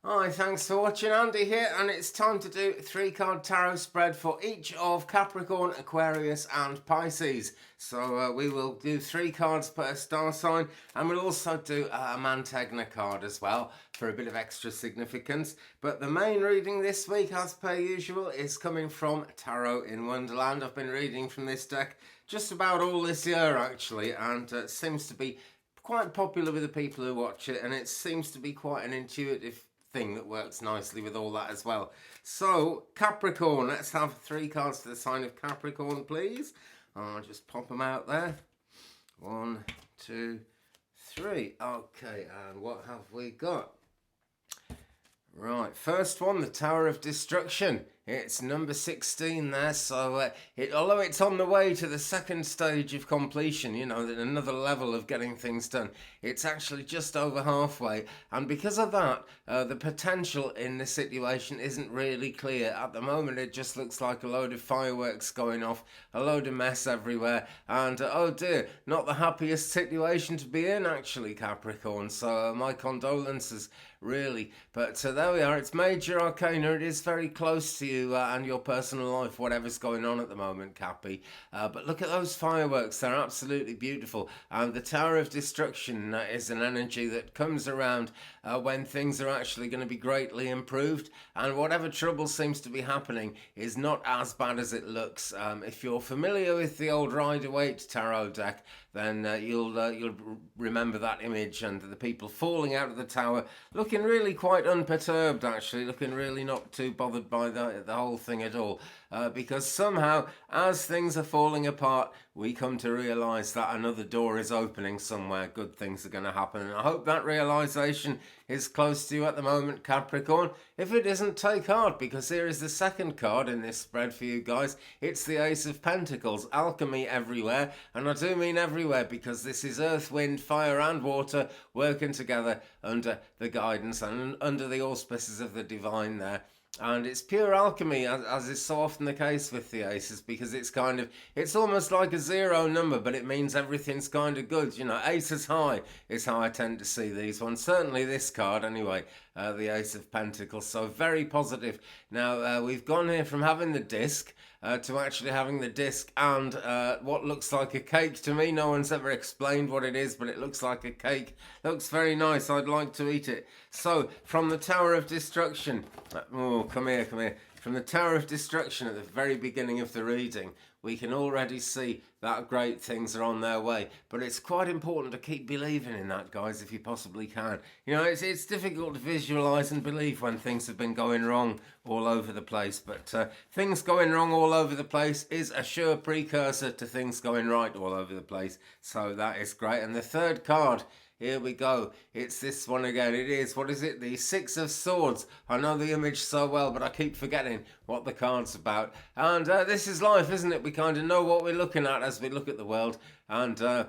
Hi, thanks for watching. Andy here, and it's time to do a 3-card tarot spread for each of Capricorn, Aquarius and Pisces. So we will do 3 cards per star sign, and we'll also do a Mantegna card as well for a bit of extra significance. But the main reading this week, as per usual, is coming from Tarot in Wonderland. I've been reading from this deck just about all this year actually, and it seems to be quite popular with the people who watch it, and it seems to be quite an intuitive thing that works nicely with all that as well. So Capricorn, let's have 3 cards for the sign of Capricorn, please. I'll just pop them out there. 1, 2, 3. Okay, and what have we got? Right, first one, the Tower of Destruction. It's number 16 there, so although it's on the way to the second stage of completion, you know, another level of getting things done, it's actually just over halfway. And because of that, the potential in this situation isn't really clear. At the moment, it just looks like a load of fireworks going off, a load of mess everywhere, and oh dear, not the happiest situation to be in, actually, Capricorn. So my condolences, really. But there we are, it's Major Arcana. It is very close to you and your personal life, whatever's going on at the moment, Cappy. But look at those fireworks, they're absolutely beautiful. And the Tower of Destruction is an energy that comes around when things are actually going to be greatly improved, and whatever trouble seems to be happening is not as bad as it looks. If you're familiar with the old Rider-Waite tarot deck, then you'll remember that image and the people falling out of the tower looking really quite unperturbed, actually, looking really not too bothered by the whole thing at all. Because somehow, as things are falling apart, we come to realise that another door is opening somewhere. Good things are going to happen, and I hope that realisation is close to you at the moment, Capricorn. If it isn't, take heart, because here is the second card in this spread for you guys. It's the Ace of Pentacles, alchemy everywhere, and I do mean everywhere, because this is earth, wind, fire and water working together under the guidance and under the auspices of the divine there. And it's pure alchemy, as is so often the case with the aces, because it's almost like a 0 number, but it means everything's kind of good. You know, ace is high is how I tend to see these ones. Certainly this card, anyway, the Ace of Pentacles. So very positive. Now, we've gone here from having the disc to actually having the disc and what looks like a cake to me. No one's ever explained what it is, but it looks like a cake. Looks very nice. I'd like to eat it. So, from the Tower of Destruction, oh, come here. From the Tower of Destruction at the very beginning of the reading, we can already see that great things are on their way. But it's quite important to keep believing in that, guys, if you possibly can. You know, it's difficult to visualise and believe when things have been going wrong all over the place. But things going wrong all over the place is a sure precursor to things going right all over the place. So that is great. And the third card, here we go. It's this one again. It is, what is it? The Six of Swords. I know the image so well, but I keep forgetting what the card's about. And this is life, isn't it? We kind of know what we're looking at as we look at the world. And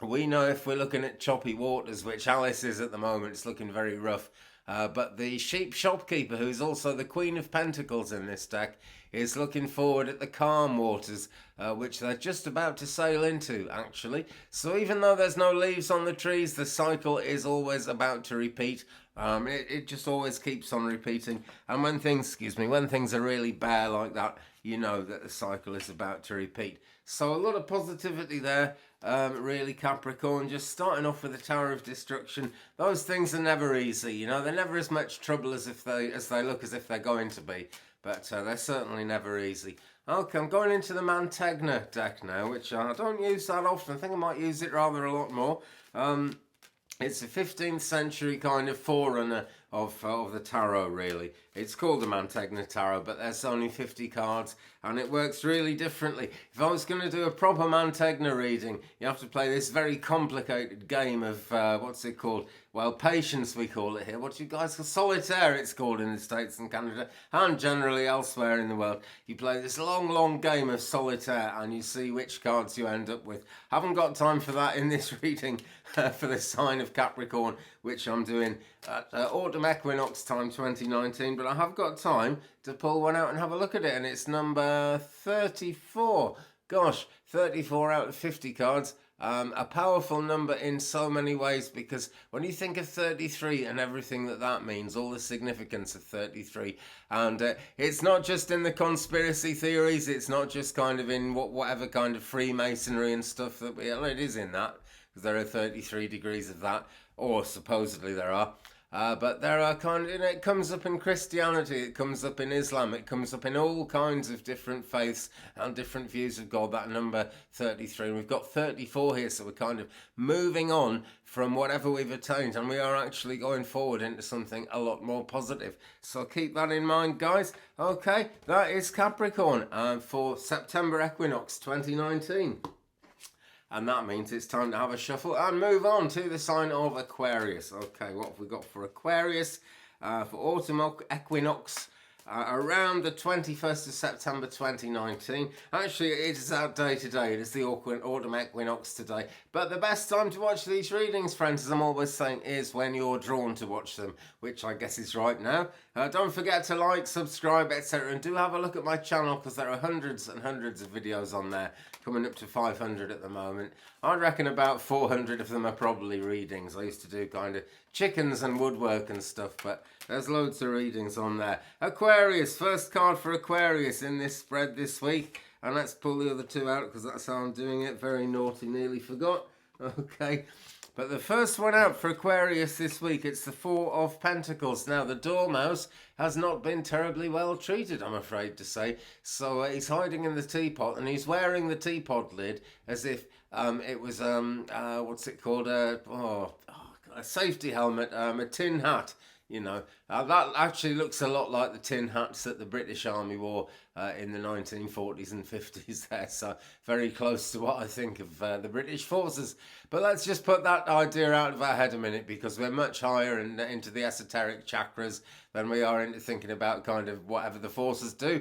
we know if we're looking at choppy waters, which Alice is at the moment. It's looking very rough. But the sheep shopkeeper, who's also the Queen of Pentacles in this deck, is looking forward at the calm waters, which they're just about to sail into, actually. So even though there's no leaves on the trees, the cycle is always about to repeat. It just always keeps on repeating. And when things are really bare like that, you know that the cycle is about to repeat. So a lot of positivity there, really, Capricorn. Just starting off with the Tower of Destruction. Those things are never easy, you know. They're never as much trouble as they look as if they're going to be. But they're certainly never easy. Okay, I'm going into the Mantegna deck now, which I don't use that often. I think I might use it rather a lot more. It's a 15th century kind of forerunner of the tarot, really. It's called the Mantegna Tarot, but there's only 50 cards, and it works really differently. If I was going to do a proper Mantegna reading, you have to play this very complicated game of, what's it called? Well, patience, we call it here. What do you guys call solitaire? It's called in the States and Canada, and generally elsewhere in the world. You play this long game of solitaire, and you see which cards you end up with. Haven't got time for that in this reading for the sign of Capricorn, which I'm doing at autumn equinox time 2019, but I have got time to pull one out and have a look at it, and it's number 34. Gosh, 34 out of 50 cards. A powerful number in so many ways, because when you think of 33 and everything that means, all the significance of 33, and it's not just in the conspiracy theories, it's not just kind of in whatever kind of Freemasonry and stuff that it is in that, because there are 33 degrees of that, or supposedly there are. But there are kind of, it comes up in Christianity, it comes up in Islam, it comes up in all kinds of different faiths and different views of God, that number 33. And we've got 34 here, so we're kind of moving on from whatever we've attained, and we are actually going forward into something a lot more positive. So keep that in mind, guys. Okay, that is Capricorn for September Equinox 2019. And that means it's time to have a shuffle and move on to the sign of Aquarius. Okay, what have we got for Aquarius? For autumn equinox, around the 21st of September 2019. Actually, it is our day today. It is the autumn equinox today. But the best time to watch these readings, friends, as I'm always saying, is when you're drawn to watch them, which I guess is right now. Don't forget to like, subscribe, etc. And do have a look at my channel, because there are hundreds and hundreds of videos on there, coming up to 500 at the moment. I reckon about 400 of them are probably readings. I used to do kind of chickens and woodwork and stuff, but there's loads of readings on there. Aquarius, first card for Aquarius in this spread this week. And let's pull the other two out, because that's how I'm doing it. Very naughty, nearly forgot. Okay. But the first one out for Aquarius this week, it's the Four of Pentacles. Now, the Dormouse has not been terribly well treated, I'm afraid to say. So he's hiding in the teapot, and he's wearing the teapot lid as if it was, what's it called? A safety helmet, a tin hat. You know, that actually looks a lot like the tin hats that the British Army wore in the 1940s and 50s there. So very close to what I think of the British forces. But let's just put that idea out of our head a minute, because we're much higher and into the esoteric chakras than we are into thinking about kind of whatever the forces do.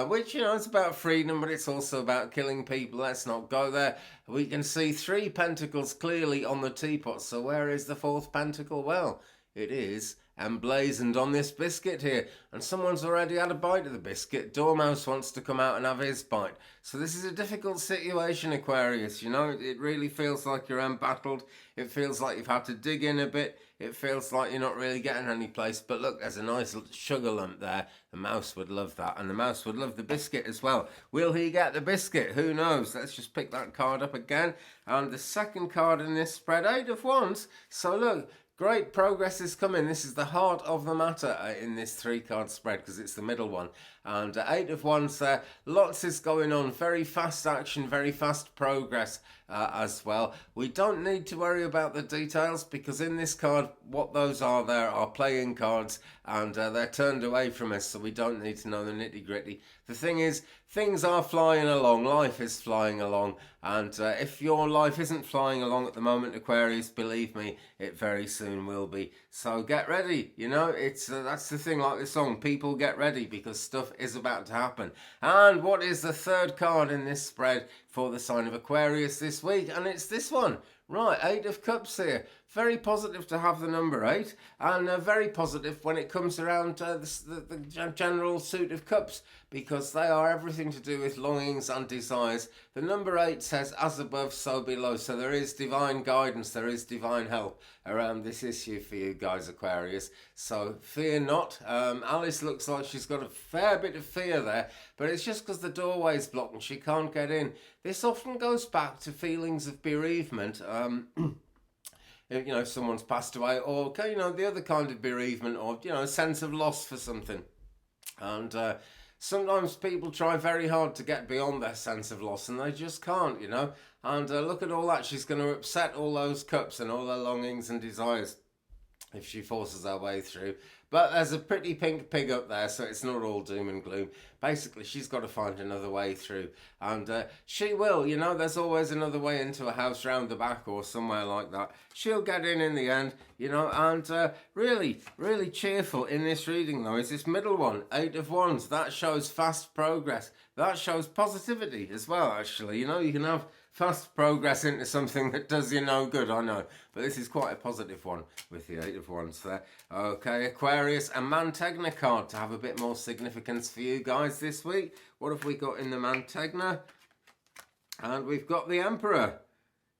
Which, you know, it's about freedom, but it's also about killing people. Let's not go there. We can see 3 pentacles clearly on the teapot. So where is the 4th pentacle? Well, it is emblazoned on this biscuit here, and someone's already had a bite of the biscuit. Dormouse wants to come out and have his bite. So this is a difficult situation, Aquarius. You know, it really feels like you're embattled. It feels like you've had to dig in a bit. It feels like you're not really getting any place. But look, there's a nice sugar lump there. The mouse would love that, and the mouse would love the biscuit as well. Will he get the biscuit? Who knows? Let's just pick that card up again. And the second card in this spread, 8 of Wands. So look, great progress is coming. This is the heart of the matter in this 3-card spread, because it's the middle one. And 8 of Wands there. Lots is going on. Very fast action, very fast progress as well. We don't need to worry about the details, because in this card, what those are there are playing cards, and they're turned away from us, so we don't need to know the nitty-gritty. The thing is, things are flying along. Life is flying along. And if your life isn't flying along at the moment, Aquarius, believe me, it very soon will be. So get ready. You know, it's that's the thing, like the song, people get ready, because stuff is about to happen. And what is the 3rd card in this spread for the sign of Aquarius this week? And it's this one. Right, 8 of Cups here. Very positive to have the number 8, and very positive when it comes around the general suit of cups, because they are everything to do with longings and desires. The number 8 says, as above, so below. So there is divine guidance, there is divine help around this issue for you guys, Aquarius. So fear not. Alice looks like she's got a fair bit of fear there, but it's just because the doorway's blocked and she can't get in. This often goes back to feelings of bereavement. You know, if someone's passed away, or, you know, the other kind of bereavement, or, you know, a sense of loss for something. And sometimes people try very hard to get beyond their sense of loss, and they just can't, you know. And look at all that. She's going to upset all those cups and all their longings and desires if she forces her way through. But there's a pretty pink pig up there, so it's not all doom and gloom. Basically, she's got to find another way through. And she will, you know, there's always another way into a house round the back or somewhere like that. She'll get in the end, you know. And really, really cheerful in this reading, though, is this middle one, 8 of Wands. That shows fast progress. That shows positivity as well, actually. You know, you can have fast progress into something that does you no good, I know. But this is quite a positive one with the 8 of Wands there. Okay, Aquarius, a Mantegna card to have a bit more significance for you guys this week. What have we got in the Mantegna? And we've got the Emperor.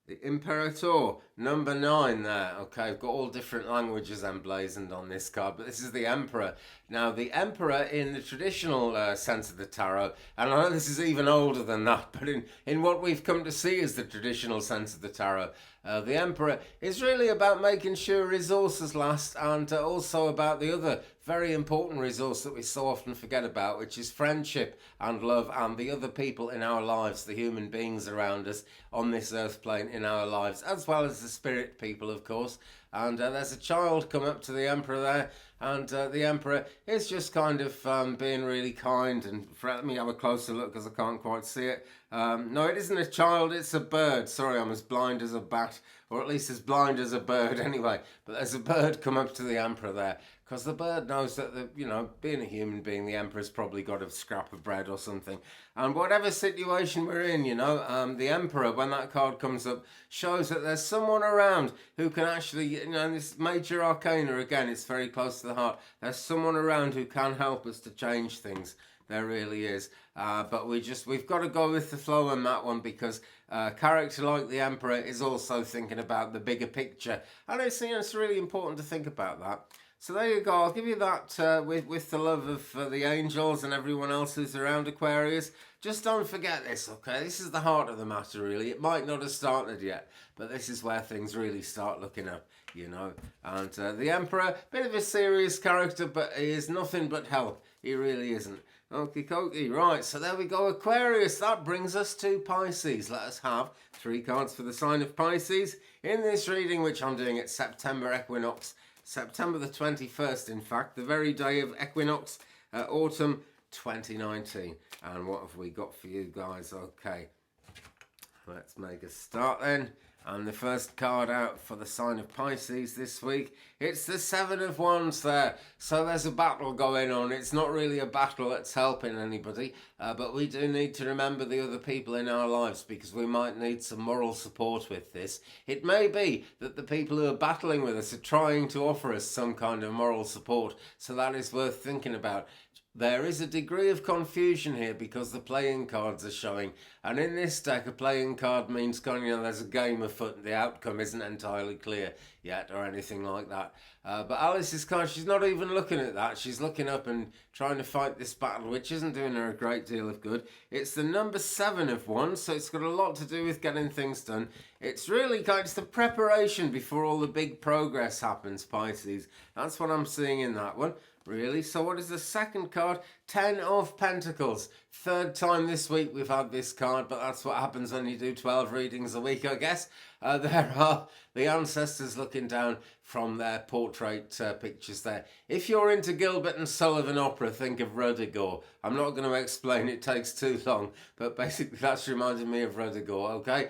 The Imperator, number 9 there. Okay, I've got all different languages emblazoned on this card, but this is the Emperor. Now, the Emperor in the traditional sense of the tarot, and I know this is even older than that, but in what we've come to see as the traditional sense of the tarot, the Emperor is really about making sure resources last, and also about the other very important resource that we so often forget about, which is friendship and love and the other people in our lives, the human beings around us on this earth plane in our lives, as well as the spirit people, of course. And there's a child come up to the Emperor there, and the Emperor is just kind of being really kind. And let me have a closer look because I can't quite see it. No, it isn't a child, it's a bird. Sorry, I'm as blind as a bat, or at least as blind as a bird anyway. But there's a bird come up to the Emperor there, because the bird knows that, being a human being, the Emperor's probably got a scrap of bread or something. And whatever situation we're in, the Emperor, when that card comes up, shows that there's someone around who can actually, this major arcana, again, it's very close to the heart. There's someone around who can help us to change things. There really is. But we've got to go with the flow on that one, because a character like the Emperor is also thinking about the bigger picture. And it's really important to think about that. So there you go. I'll give you that with the love of the angels and everyone else who's around Aquarius. Just don't forget this, okay? This is the heart of the matter, really. It might not have started yet, but this is where things really start looking up, And the Emperor, bit of a serious character, but he is nothing but help. He really isn't. Okie dokie. Right, so there we go, Aquarius. That brings us to Pisces. Let us have 3 cards for the sign of Pisces in this reading, which I'm doing at September Equinox. September the 21st, in fact, the very day of Equinox, autumn 2019. And what have we got for you guys? Okay, let's make a start then. And the first card out for the sign of Pisces this week, it's the 7 of Wands there. So there's a battle going on. It's not really a battle that's helping anybody, but we do need to remember the other people in our lives, because we might need some moral support with this. It may be that the people who are battling with us are trying to offer us some kind of moral support, so that is worth thinking about. There is a degree of confusion here because the playing cards are showing, and in this deck a playing card means there's a game afoot and the outcome isn't entirely clear yet or anything like that. But Alice's card, she's not even looking at that. She's looking up and trying to fight this battle, which isn't doing her a great deal of good. It's the number 7 of Wands, so it's got a lot to do with getting things done. It's really it's the preparation before all the big progress happens, Pisces. That's what I'm seeing in that one. Really? So what is the second card? 10 of Pentacles. 3rd time this week we've had this card, but that's what happens when you do 12 readings a week, I guess. There are the ancestors looking down from their portrait pictures there. If you're into Gilbert and Sullivan opera, think of Rodrigo. I'm not going to explain, it takes too long, but basically that's reminded me of Rodrigo, okay?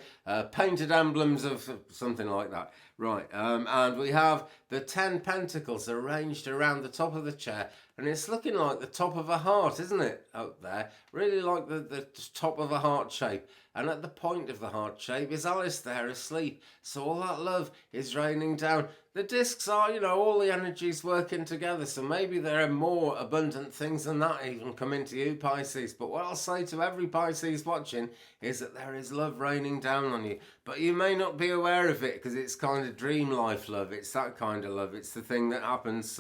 Painted emblems of something like that. Right, and we have the 10 Pentacles arranged around the top of the chair, and it's looking like the top of a heart, isn't it, up there? Really like the top of a heart shape. And at the point of the heart shape is Alice there asleep. So all that love is raining down. The discs are, all the energies working together. So maybe there are more abundant things than that even coming to you, Pisces. But what I'll say to every Pisces watching is that there is love raining down on you. But you may not be aware of it because it's kind of dream life love. It's that kind of love. It's the thing that happens,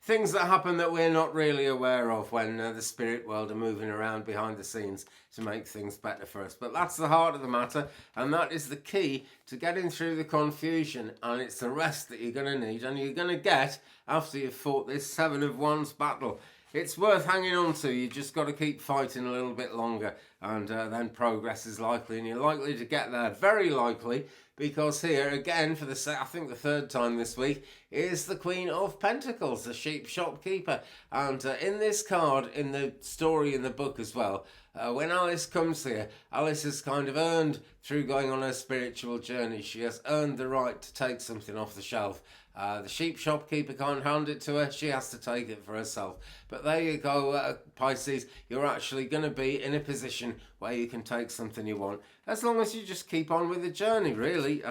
things that happen that we're not really aware of when the spirit world are moving around behind the scenes to make things better for us. But that's the heart of the matter, and that is the key to getting through the confusion, and it's the rest that you're going to need and you're going to get after you've fought this 7 of Wands battle. It's worth hanging on to. You just got to keep fighting a little bit longer, and then progress is likely, and you're likely to get there, very likely, because here again for I think the 3rd time this week is the Queen of Pentacles, the sheep shopkeeper. And in this card, in the story in the book as well, when Alice comes here, Alice has kind of earned, through going on her spiritual journey, she has earned the right to take something off the shelf. The sheep shopkeeper can't hand it to her, she has to take it for herself. But there you go, Pisces, you're actually going to be in a position where you can take something you want, as long as you just keep on with the journey, really.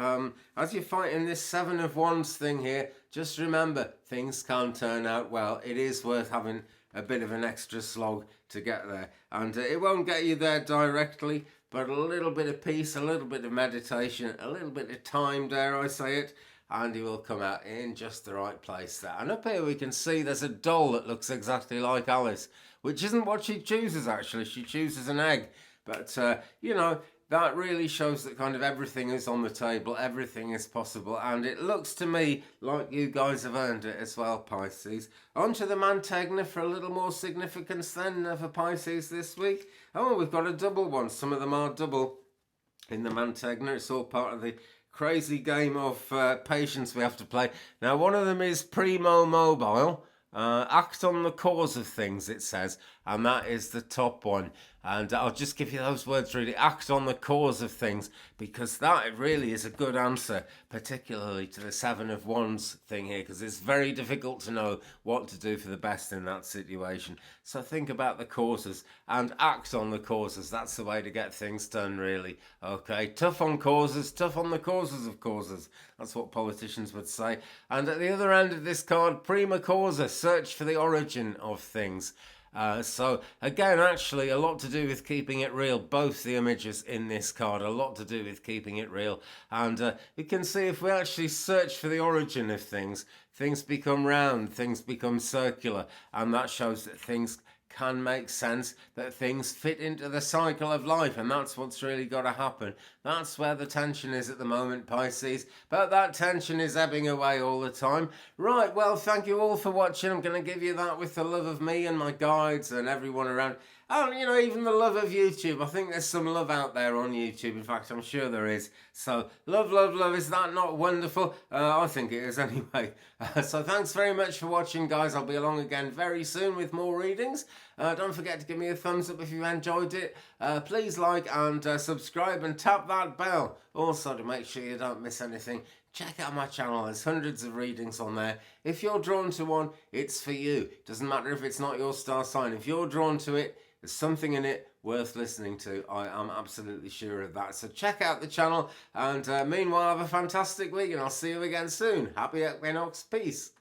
As you're fighting this 7 of Wands thing here, just remember, things can turn out well. It is worth having a bit of an extra slog to get there, and it won't get you there directly, but a little bit of peace, a little bit of meditation, a little bit of time, dare I say it, and he will come out in just the right place there. And up here we can see there's a doll that looks exactly like Alice, which isn't what she chooses actually. She chooses an egg. But, you know, that really shows that kind of everything is on the table, everything is possible, and it looks to me like you guys have earned it as well, Pisces. On to the Mantegna for a little more significance then for Pisces this week. Oh, we've got a double one. Some of them are double in the Mantegna. It's all part of the crazy game of patience we have to play. Now, one of them is Primo Mobile. Act on the cause of things, it says, and that is the top one. And I'll just give you those words really. Act on the cause of things, because that really is a good answer, particularly to the Seven of Wands thing here, because it's very difficult to know what to do for the best in that situation. So think about the causes and act on the causes. That's the way to get things done, really. Okay, tough on causes, tough on the causes of causes. That's what politicians would say. And at the other end of this card, prima causa, search for the origin of things. So again, actually a lot to do with keeping it real. Both the images in this card, a lot to do with keeping it real. And you can see if we actually search for the origin of things, things become round, things become circular, and that shows that things can make sense, that things fit into the cycle of life, and that's what's really got to happen. That's where the tension is at the moment, Pisces, but that tension is ebbing away all the time. Right, well, thank you all for watching. I'm going to give you that with the love of me and my guides and everyone around. And, you know, even the love of YouTube. I think there's some love out there on YouTube. In fact, I'm sure there is. So, love, love, love. Is that not wonderful? I think it is anyway. So, thanks very much for watching, guys. I'll be along again very soon with more readings. Don't forget to give me a thumbs up if you enjoyed it. Please like and subscribe and tap that bell. Also, to make sure you don't miss anything. Check out my channel, there's hundreds of readings on there. If you're drawn to one, it's for you. Doesn't matter if it's not your star sign. If you're drawn to it, there's something in it worth listening to. I am absolutely sure of that. So check out the channel, and meanwhile, have a fantastic week, and I'll see you again soon. Happy Equinox. Peace.